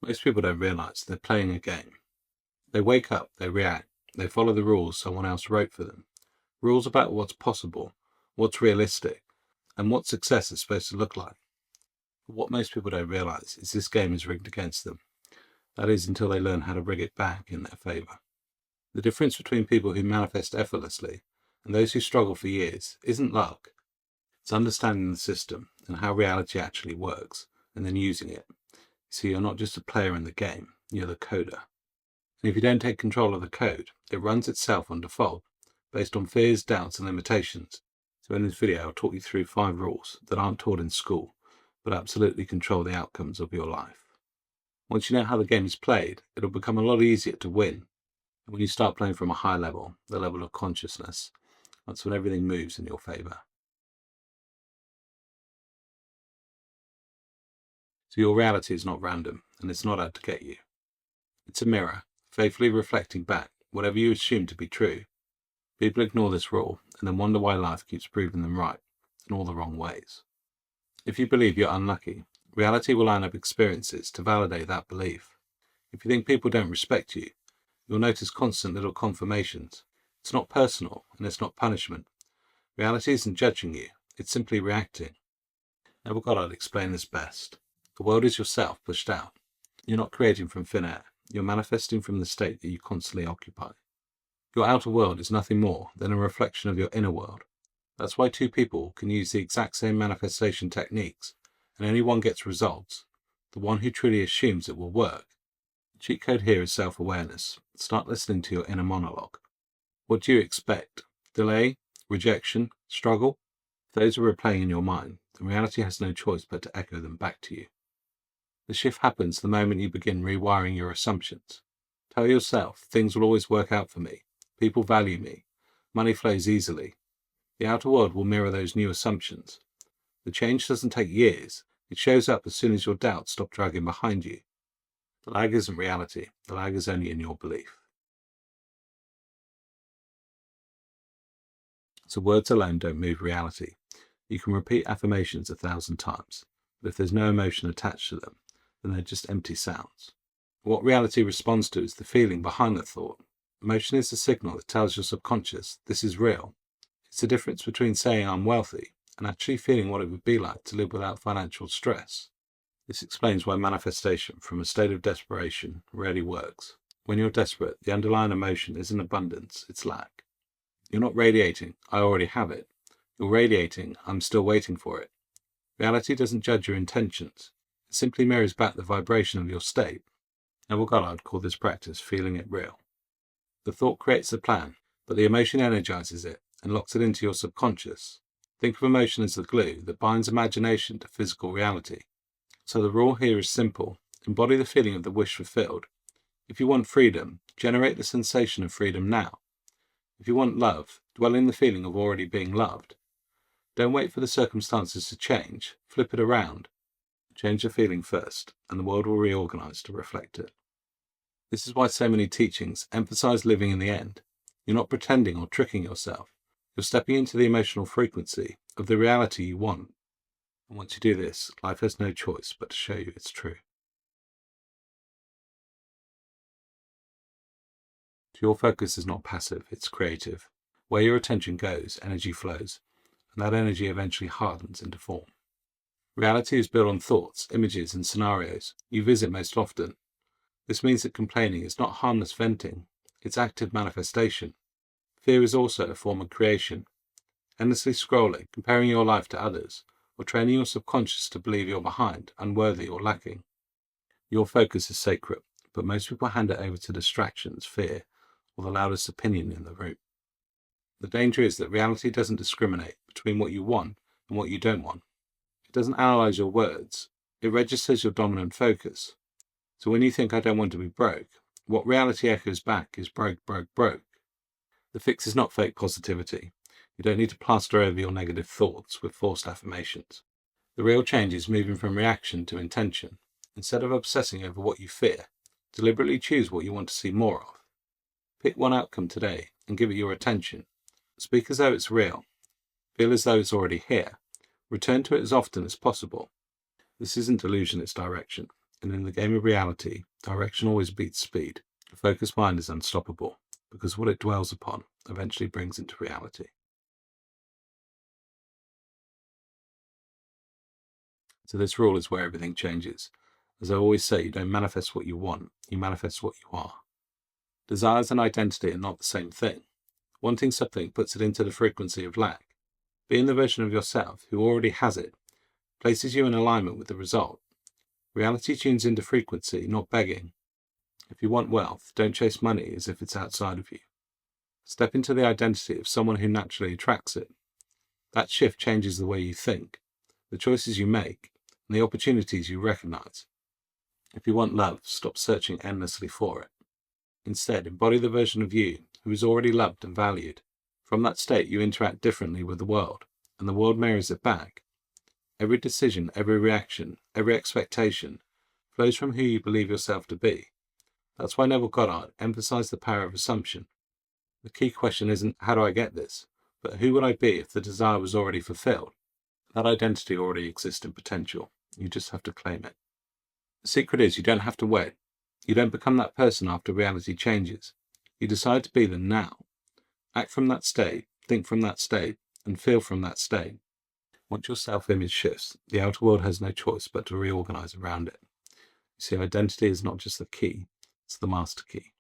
Most people don't realize they're playing a game. They wake up, they react, they follow the rules someone else wrote for them. Rules about what's possible, what's realistic, and what success is supposed to look like. But what most people don't realize is this game is rigged against them. That is, until they learn how to rig it back in their favor. The difference between people who manifest effortlessly and those who struggle for years isn't luck. It's understanding the system and how reality actually works, and then using it. So you're not just a player in the game, you're the coder. And if you don't take control of the code, it runs itself on default, based on fears, doubts, and limitations. So in this video, I'll talk you through 5 rules that aren't taught in school, but absolutely control the outcomes of your life. Once you know how the game is played, it'll become a lot easier to win. And when you start playing from a high level, the level of consciousness, that's when everything moves in your favor. So your reality is not random, and it's not out to get you. It's a mirror, faithfully reflecting back whatever you assume to be true. People ignore this rule and then wonder why life keeps proving them right in all the wrong ways. If you believe you're unlucky, reality will line up experiences to validate that belief. If you think people don't respect you, you'll notice constant little confirmations. It's not personal and it's not punishment. Reality isn't judging you, it's simply reacting. Neville Goddard explained this best. The world is yourself pushed out. You're not creating from thin air. You're manifesting from the state that you constantly occupy. Your outer world is nothing more than a reflection of your inner world. That's why 2 people can use the exact same manifestation techniques, and only one gets results, the one who truly assumes it will work. The cheat code here is self-awareness. Start listening to your inner monologue. What do you expect? Delay? Rejection? Struggle? If those are replaying in your mind, then reality has no choice but to echo them back to you. The shift happens the moment you begin rewiring your assumptions. Tell yourself, things will always work out for me. People value me. Money flows easily. The outer world will mirror those new assumptions. The change doesn't take years. It shows up as soon as your doubts stop dragging behind you. The lag isn't reality. The lag is only in your belief. So words alone don't move reality. You can repeat affirmations 1,000 times, but if there's no emotion attached to them, then they're just empty sounds. What reality responds to is the feeling behind the thought. Emotion is the signal that tells your subconscious this is real. It's the difference between saying I'm wealthy and actually feeling what it would be like to live without financial stress. This explains why manifestation from a state of desperation rarely works. When you're desperate, the underlying emotion isn't abundance, it's lack. You're not radiating, I already have it. You're radiating, I'm still waiting for it. Reality doesn't judge your intentions. It simply mirrors back the vibration of your state. Neville Goddard called this practice feeling it real. The thought creates the plan, but the emotion energizes it and locks it into your subconscious. Think of emotion as the glue that binds imagination to physical reality. So the rule here is simple. Embody the feeling of the wish fulfilled. If you want freedom, generate the sensation of freedom now. If you want love, dwell in the feeling of already being loved. Don't wait for the circumstances to change. Flip it around. Change the feeling first, and the world will reorganize to reflect it. This is why so many teachings emphasize living in the end. You're not pretending or tricking yourself. You're stepping into the emotional frequency of the reality you want. And once you do this, life has no choice but to show you it's true. Your focus is not passive, it's creative. Where your attention goes, energy flows, and that energy eventually hardens into form. Reality is built on thoughts, images, and scenarios you visit most often. This means that complaining is not harmless venting, it's active manifestation. Fear is also a form of creation. Endlessly scrolling, comparing your life to others, or training your subconscious to believe you're behind, unworthy, or lacking. Your focus is sacred, but most people hand it over to distractions, fear, or the loudest opinion in the room. The danger is that reality doesn't discriminate between what you want and what you don't want. It doesn't analyze your words. It registers your dominant focus. So when you think I don't want to be broke, what reality echoes back is broke, broke, broke. The fix is not fake positivity. You don't need to plaster over your negative thoughts with forced affirmations. The real change is moving from reaction to intention. Instead of obsessing over what you fear, deliberately choose what you want to see more of. Pick one outcome today and give it your attention. Speak as though it's real. Feel as though it's already here. Return to it as often as possible. This isn't delusion, it's direction. And in the game of reality, direction always beats speed. A focused mind is unstoppable, because what it dwells upon eventually brings into reality. So this rule is where everything changes. As I always say, you don't manifest what you want, you manifest what you are. Desires and identity are not the same thing. Wanting something puts it into the frequency of lack. Being the version of yourself who already has it places you in alignment with the result. Reality tunes into frequency, not begging. If you want wealth, don't chase money as if it's outside of you. Step into the identity of someone who naturally attracts it. That shift changes the way you think, the choices you make, and the opportunities you recognize. If you want love, stop searching endlessly for it. Instead, embody the version of you who is already loved and valued. From that state, you interact differently with the world, and the world mirrors it back. Every decision, every reaction, every expectation flows from who you believe yourself to be. That's why Neville Goddard emphasized the power of assumption. The key question isn't, how do I get this? But who would I be if the desire was already fulfilled? That identity already exists in potential. You just have to claim it. The secret is you don't have to wait. You don't become that person after reality changes. You decide to be them now. Act from that state, think from that state, and feel from that state. Once your self-image shifts, the outer world has no choice but to reorganize around it. You see, identity is not just the key, it's the master key.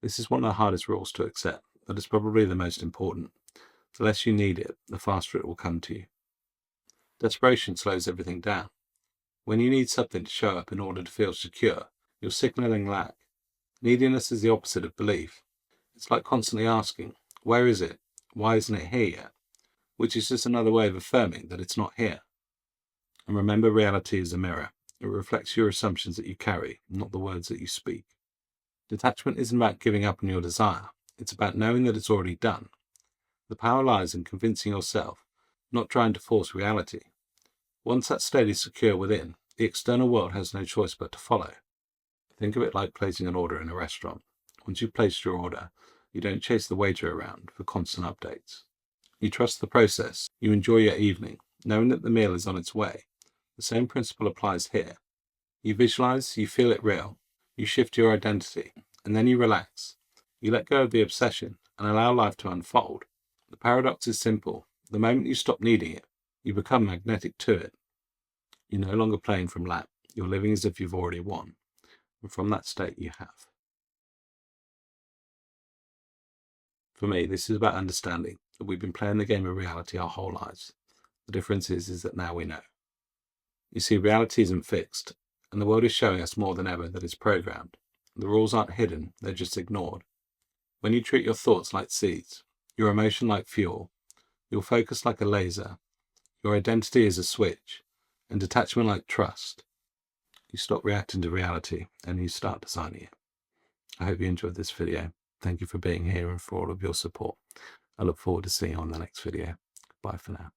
This is one of the hardest rules to accept, but it's probably the most important. The less you need it, the faster it will come to you. Desperation slows everything down. When you need something to show up in order to feel secure, you're signaling lack. Neediness is the opposite of belief. It's like constantly asking, where is it? Why isn't it here yet? Which is just another way of affirming that it's not here. And remember, reality is a mirror. It reflects your assumptions that you carry, not the words that you speak. Detachment isn't about giving up on your desire. It's about knowing that it's already done. The power lies in convincing yourself, not trying to force reality. Once that state is secure within, the external world has no choice but to follow. Think of it like placing an order in a restaurant. Once you've placed your order, you don't chase the waiter around for constant updates. You trust the process. You enjoy your evening, knowing that the meal is on its way. The same principle applies here. You visualize, you feel it real, you shift your identity, and then you relax. You let go of the obsession and allow life to unfold. The paradox is simple. The moment you stop needing it, you become magnetic to it. You're no longer playing from lack. You're living as if you've already won. And from that state, you have. For me, this is about understanding that we've been playing the game of reality our whole lives. The difference is that now we know. You see, reality isn't fixed, and the world is showing us more than ever that it's programmed. The rules aren't hidden, they're just ignored. When you treat your thoughts like seeds, your emotion like fuel, your focus like a laser, your identity is a switch, and detachment like trust, you stop reacting to reality and you start designing it. I hope you enjoyed this video. Thank you for being here and for all of your support. I look forward to seeing you on the next video. Bye for now.